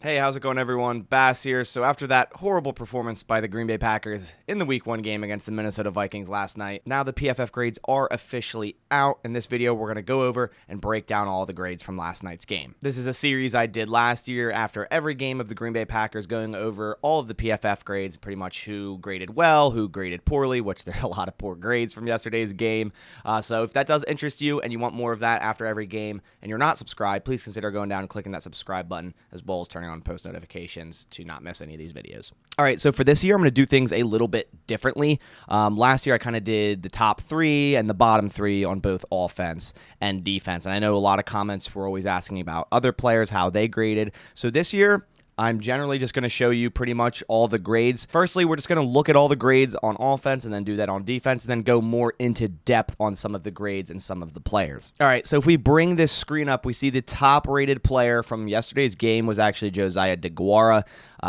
Hey, how's it going, everyone? Bass here. So after that horrible performance by the Green Bay Packers in the Week 1 game against the Minnesota Vikings last night, now the PFF grades are officially out. In this video, we're going to go over and break down all the grades from last night's game. This is a series I did last year after every game of the Green Bay Packers, going over all of the PFF grades, pretty much who graded well, who graded poorly, which there's a lot of poor grades from yesterday's game. So if that does interest you and you want more of that after every game and you're not subscribed, please consider going down and clicking that subscribe button, as well as turning on post notifications to not miss any of these videos. All right, so for this year, I'm going to do things a little bit differently. Last year, I kind of did the top three and the bottom three on both offense and defense. And I know a lot of comments were always asking about other players, how they graded. So this year, I'm generally just going to show you pretty much all the grades. Firstly, we're just going to look at all the grades on offense and then do that on defense, and then go more into depth on some of the grades and some of the players. All right, so if we bring this screen up, we see the top-rated player from yesterday's game was actually Josiah DeGuara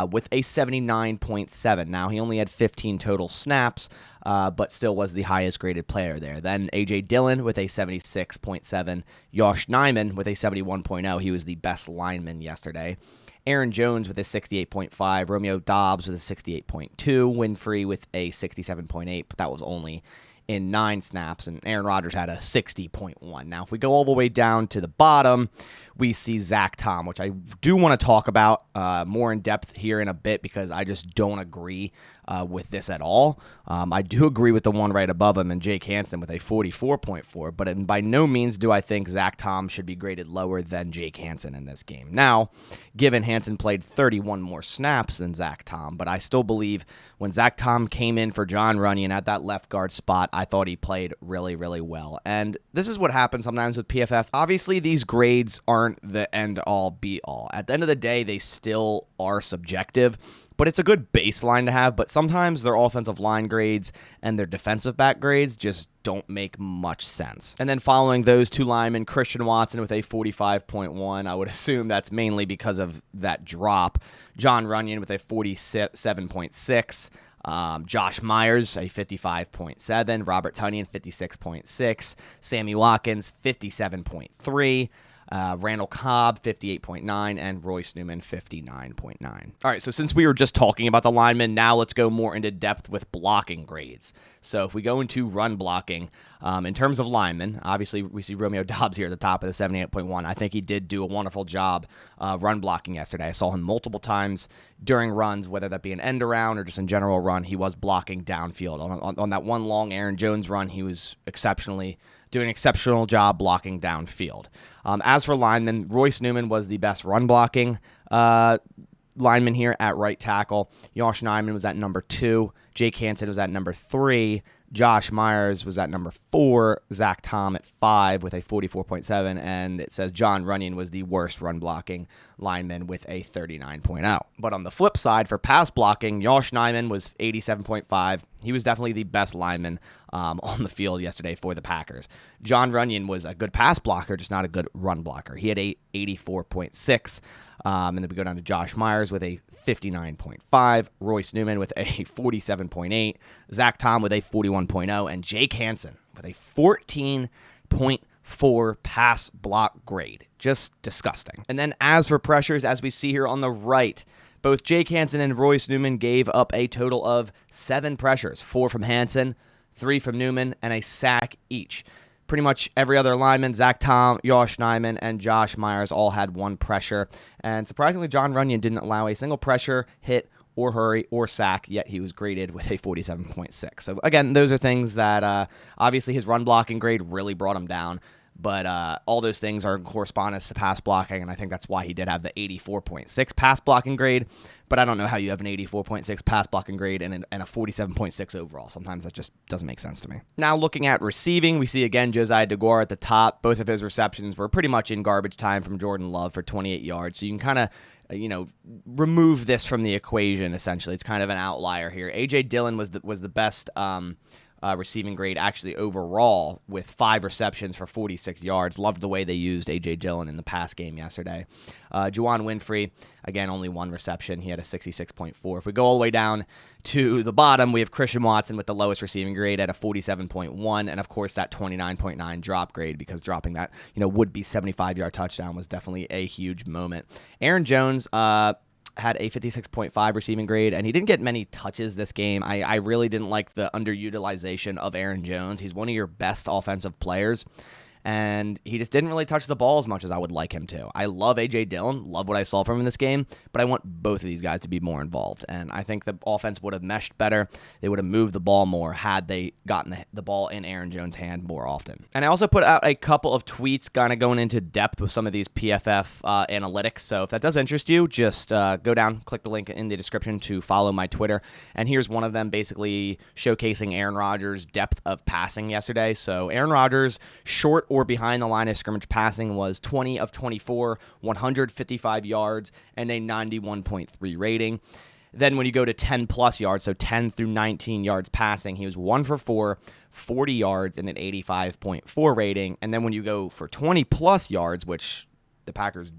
with a 79.7. Now, he only had 15 total snaps, but still was the highest-graded player there. Then A.J. Dillon with a 76.7. Josh Nijman with a 71.0. He was the best lineman yesterday. Aaron Jones with a 68.5, Romeo Doubs with a 68.2, Winfrey with a 67.8, but that was only in 9 snaps, and Aaron Rodgers had a 60.1. Now, if we go all the way down to the bottom, we see Zach Tom, which I do want to talk about more in depth here in a bit, because I just don't agree with this at all. I do agree with the one right above him and Jake Hansen with a 44.4, but by no means do I think Zach Tom should be graded lower than Jake Hansen in this game. Now, given Hansen played 31 more snaps than Zach Tom, but I still believe when Zach Tom came in for Jon Runyan at that left guard spot, I thought he played really, really well. And this is what happens sometimes with PFF. Obviously, these grades aren't the end-all, be-all. At the end of the day, they still are subjective, but it's a good baseline to have. But sometimes their offensive line grades and their defensive back grades just don't make much sense. And then following those two linemen, Christian Watson with a 45.1. I would assume that's mainly because of that drop. Jon Runyan with a 47.6. Josh Myers, a 55.7. Robert Tonyan, 56.6. Sammy Watkins, 57.3. Randall Cobb, 58.9, and Royce Newman, 59.9. All right, so since we were just talking about the linemen, now let's go more into depth with blocking grades. So if we go into run blocking, in terms of linemen, obviously we see Romeo Doubs here at the top of the 78.1. I think he did do a wonderful job run blocking yesterday. I saw him multiple times during runs, whether that be an end around or just in general run. He was blocking downfield. On that one long Aaron Jones run, he was doing an exceptional job blocking downfield. As for linemen, Royce Newman was the best run blocking lineman here at right tackle. Josh Nijman was at number 2. Jake Hansen was at number 3. Josh Myers was at number 4. Zach Tom at 5 with a 44.7. And it says Jon Runyan was the worst run blocking lineman with a 39.0. But on the flip side, for pass blocking, Josh Nijman was 87.5. He was definitely the best lineman on the field yesterday for the Packers. Jon Runyan was a good pass blocker, just not a good run blocker. He had a 84.6. And then we go down to Josh Myers with a 59.5, Royce Newman with a 47.8, Zach Tom with a 41.0, and Jake Hansen with a 14.4 pass block grade. Just disgusting. And then as for pressures, as we see here on the right, both Jake Hansen and Royce Newman gave up a total of 7 pressures, 4 from Hansen, 3 from Newman, and a sack each. Pretty much every other lineman, Zach Tom, Josh Nijman, and Josh Myers all had 1 pressure. And surprisingly, Jon Runyan didn't allow a single pressure, hit, or hurry, or sack, yet he was graded with a 47.6. So again, those are things that obviously his run blocking grade really brought him down. But all those things are in correspondence to pass blocking, and I think that's why he did have the 84.6 pass blocking grade. But I don't know how you have an 84.6 pass blocking grade and a 47.6 overall. Sometimes that just doesn't make sense to me. Now looking at receiving, we see again Josiah DeGuara at the top. Both of his receptions were pretty much in garbage time from Jordan Love for 28 yards. So you can kind of remove this from the equation, essentially. It's kind of an outlier here. A.J. Dillon was the best receiving grade actually overall with 5 receptions for 46 yards. Loved the way they used A.J. Dillon in the pass game yesterday. Juwan Winfrey, again, only 1 reception. He had a 66.4. If we go all the way down to the bottom, we have Christian Watson with the lowest receiving grade at a 47.1, and of course that 29.9 drop grade, because dropping that would-be 75-yard touchdown was definitely a huge moment. Aaron Jones, had a 56.5 receiving grade, and he didn't get many touches this game. I really didn't like the underutilization of Aaron Jones. He's one of your best offensive players, and he just didn't really touch the ball as much as I would like him to. I love A.J. Dillon, love what I saw from him in this game, but I want both of these guys to be more involved, and I think the offense would have meshed better. They would have moved the ball more had they gotten the ball in Aaron Jones' hand more often. And I also put out a couple of tweets kind of going into depth with some of these PFF analytics, so if that does interest you, just go down, click the link in the description to follow my Twitter, and here's one of them basically showcasing Aaron Rodgers' depth of passing yesterday. So Aaron Rodgers, short or behind the line of scrimmage passing, was 20 of 24, 155 yards, and a 91.3 rating. Then when you go to 10-plus yards, so 10 through 19 yards passing, he was 1 for 4, 40 yards, and an 85.4 rating. And then when you go for 20-plus yards, which the Packers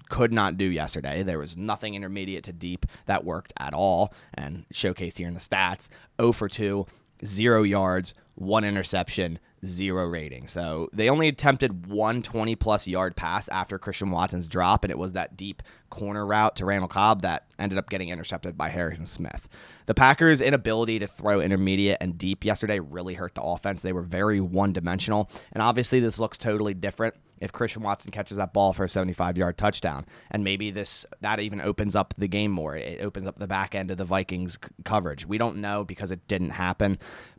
could not do yesterday, there was nothing intermediate to deep that worked at all, and showcased here in the stats, 0 for 2, 0 yards, 1 interception, 0 rating. So they only attempted one 20-plus yard pass after Christian Watson's drop, and it was that deep corner route to Randall Cobb that ended up getting intercepted by Harrison Smith. The Packers' inability to throw intermediate and deep yesterday really hurt the offense. They were very one-dimensional, and obviously this looks totally different if Christian Watson catches that ball for a 75-yard touchdown, and maybe that even opens up the game more. It opens up the back end of the Vikings coverage. We don't know because it didn't happen,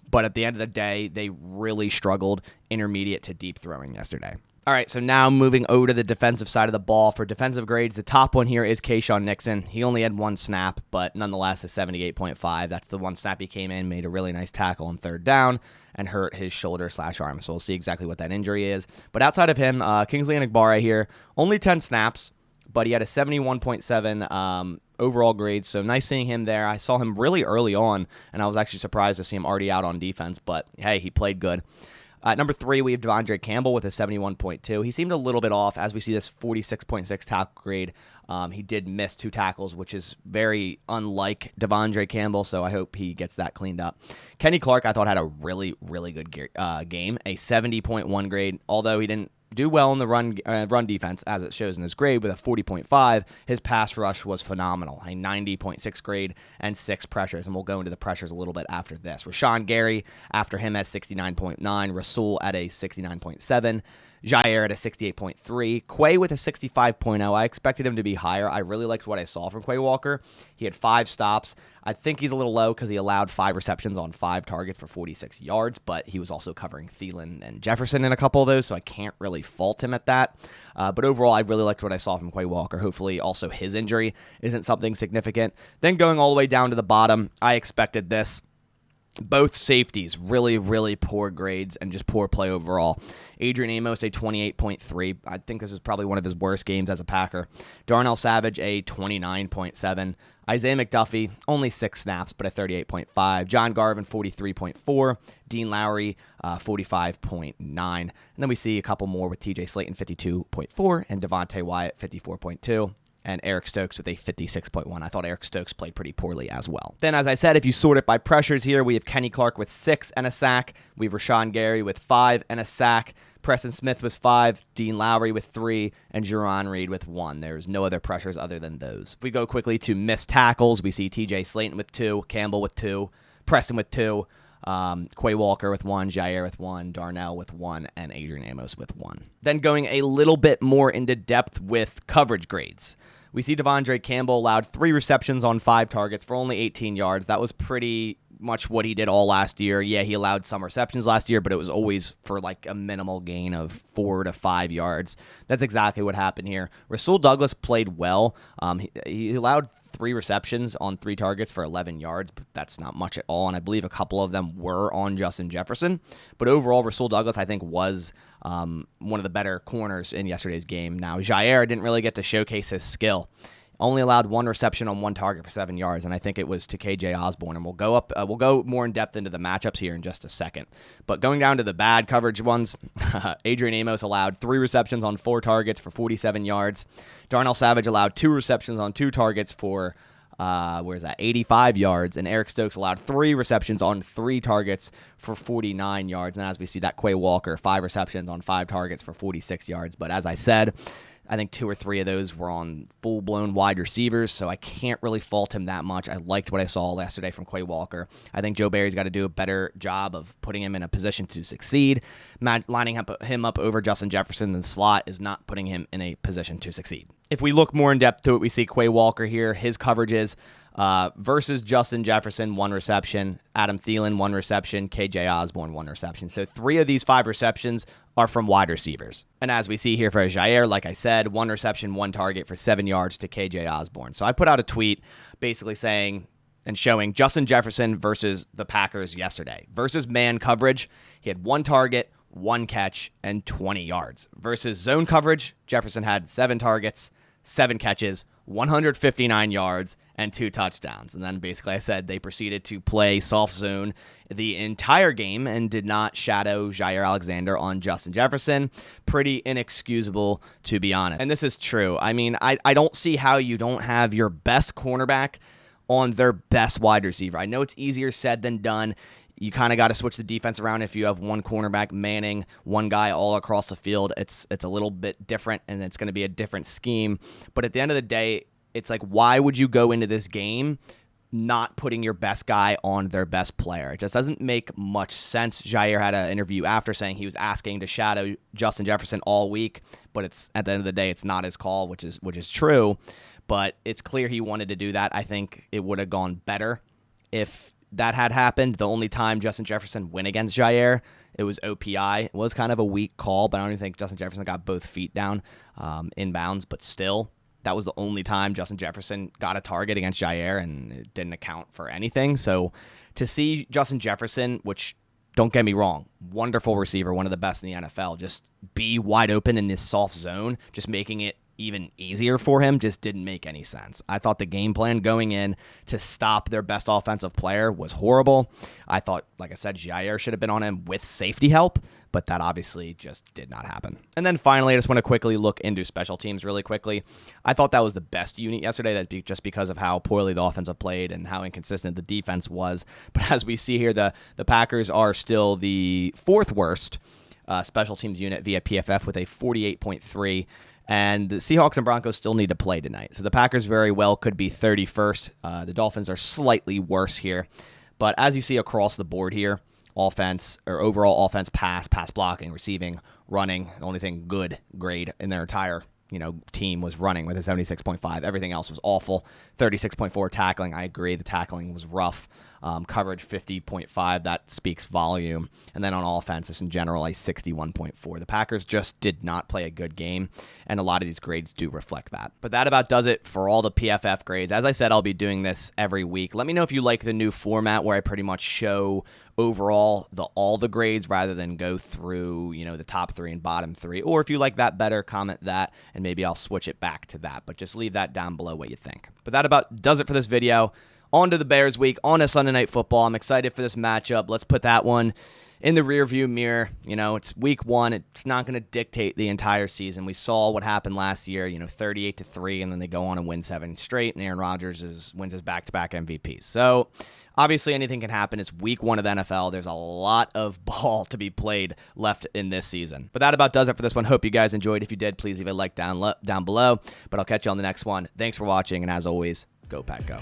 but at the end of the day, they really struggled intermediate to deep throwing yesterday. All right, so now moving over to the defensive side of the ball. For defensive grades, the top one here is Kayshawn Nixon. He only had one snap, but nonetheless a 78.5. That's the one snap he came in, made a really nice tackle on third down, and hurt his shoulder/arm. So we'll see exactly what that injury is. But outside of him, Kingsley Enagbare here, only 10 snaps, but he had a 71.7 overall grade, so nice seeing him there. I saw him really early on, and I was actually surprised to see him already out on defense, but hey, he played good. At number 3, we have Devondre Campbell with a 71.2. He seemed a little bit off as we see this 46.6 tackle grade. He did miss 2 tackles, which is very unlike Devondre Campbell, so I hope he gets that cleaned up. Kenny Clark, I thought, had a really, really good game, a 70.1 grade, although he didn't do well in the run defense, as it shows in his grade, with a 40.5. His pass rush was phenomenal, a 90.6 grade and 6 pressures, and we'll go into the pressures a little bit after this. Rashawn Gary, after him, has 69.9. Rasul at a 69.7. Jair at a 68.3. Quay with a 65.0. I expected him to be higher. I really liked what I saw from Quay Walker. He had 5 stops. I think he's a little low because he allowed 5 receptions on 5 targets for 46 yards, but he was also covering Thielen and Jefferson in a couple of those, so I can't really fault him at that. But overall, I really liked what I saw from Quay Walker. Hopefully, also his injury isn't something significant. Then going all the way down to the bottom, I expected this. Both safeties, really, really poor grades and just poor play overall. Adrian Amos, a 28.3. I think this is probably one of his worst games as a Packer. Darnell Savage, a 29.7. Isaiah McDuffie, only 6 snaps, but a 38.5. John Garvin, 43.4. Dean Lowry, 45.9. And then we see a couple more with TJ Slayton, 52.4, and Devontae Wyatt, 54.2. And Eric Stokes with a 56.1. I thought Eric Stokes played pretty poorly as well. Then, as I said, if you sort it by pressures here, we have Kenny Clark with 6 and a sack. We have Rashawn Gary with 5 and a sack. Preston Smith with 5. Dean Lowry with 3. And Jerron Reed with 1. There's no other pressures other than those. If we go quickly to missed tackles, we see TJ Slayton with 2. Campbell with 2. Preston with 2. Quay Walker with 1, Jair with 1, Darnell with 1, and Adrian Amos with 1. Then going a little bit more into depth with coverage grades. We see Devondre Campbell allowed 3 receptions on 5 targets for only 18 yards. That was pretty much what he did all last year. Yeah, he allowed some receptions last year, but it was always for like a minimal gain of 4 to 5 yards. That's exactly what happened here. Rasul Douglas played well. He allowed 3 receptions on 3 targets for 11 yards, but that's not much at all, and I believe a couple of them were on Justin Jefferson. But overall, Rasul Douglas, I think, was one of the better corners in yesterday's game. Now, Jair didn't really get to showcase his skill. Only allowed 1 reception on 1 target for 7 yards, and I think it was to KJ Osborne. And we'll go more in depth into the matchups here in just a second. But going down to the bad coverage ones, Adrian Amos allowed 3 receptions on 4 targets for 47 yards. Darnell Savage allowed 2 receptions on 2 targets for 85 yards, and Eric Stokes allowed 3 receptions on 3 targets for 49 yards. And as we see, that Quay Walker, 5 receptions on 5 targets for 46 yards. But as I said, I think 2 or 3 of those were on full-blown wide receivers, so I can't really fault him that much. I liked what I saw yesterday from Quay Walker. I think Joe Barry's got to do a better job of putting him in a position to succeed. Lining him up over Justin Jefferson in the slot is not putting him in a position to succeed. If we look more in depth to it, we see Quay Walker here. His coverages versus Justin Jefferson, 1 reception. Adam Thielen, 1 reception. KJ Osborne, 1 reception. So 3 of these 5 receptions are from wide receivers. And as we see here for Jair, like I said, 1 reception, 1 target for 7 yards to KJ Osborne. So I put out a tweet basically saying and showing Justin Jefferson versus the Packers yesterday. Versus man coverage, he had 1 target, 1 catch, and 20 yards. Versus zone coverage, Jefferson had 7 targets, 7 catches, 159 yards, and 2 touchdowns. And then basically I said they proceeded to play soft zone the entire game and did not shadow Jair Alexander on Justin Jefferson. Pretty inexcusable, to be honest. And this is true. I mean, I don't see how you don't have your best cornerback on their best wide receiver. I know it's easier said than done. You kind of got to switch the defense around if you have 1 cornerback manning 1 guy all across the field. It's a little bit different, and it's going to be a different scheme. But at the end of the day, it's like, why would you go into this game not putting your best guy on their best player? It just doesn't make much sense. Jair had an interview after saying he was asking to shadow Justin Jefferson all week, but it's at the end of the day, it's not his call, which is true. But it's clear he wanted to do that. I think it would have gone better if that had happened. The only time Justin Jefferson went against Jair, it was OPI. It was kind of a weak call, but I don't even think Justin Jefferson got both feet down inbounds. But still, that was the only time Justin Jefferson got a target against Jair, and it didn't account for anything. So to see Justin Jefferson, which, don't get me wrong, wonderful receiver, one of the best in the NFL, just be wide open in this soft zone, just making it even easier for him, just didn't make any sense. I thought the game plan going in to stop their best offensive player was horrible. I thought, like I said, Jair should have been on him with safety help, but that obviously just did not happen. And then finally, I just want to quickly look into special teams really quickly. I thought that was the best unit yesterday, just because of how poorly the offense played and how inconsistent the defense was. But as we see here, the Packers are still the 4th worst special teams unit via PFF with a 48.3. And the Seahawks and Broncos still need to play tonight. So the Packers very well could be 31st. The Dolphins are slightly worse here. But as you see across the board here, offense or overall offense, pass blocking, receiving, running, the only thing good grade in their entire team was running with a 76.5. Everything else was awful. 36.4 tackling. I agree. The tackling was rough. Coverage 50.5. That speaks volume. And then on offense, just in general, a 61.4. The Packers just did not play a good game, and a lot of these grades do reflect that. But that about does it for all the PFF grades. As I said, I'll be doing this every week. Let me know if you like the new format where I pretty much show overall all the grades rather than go through the top 3 and bottom 3, or if you like that better, comment that and maybe I'll switch it back to that. But just leave that down below what you think. But that about does it for this video. On to the Bears week on a Sunday Night Football. I'm excited for this matchup. Let's put that one in the rearview mirror. It's week 1. It's not going to dictate the entire season. We saw what happened last year, 38-3, and then they go on and win 7 straight, and Aaron Rodgers wins his back-to-back MVPs. So obviously anything can happen. It's week 1 of the NFL. There's a lot of ball to be played left in this season. But that about does it for this one. Hope you guys enjoyed. If you did, please leave a like down below. But I'll catch you on the next one. Thanks for watching, and as always, go Pack Go.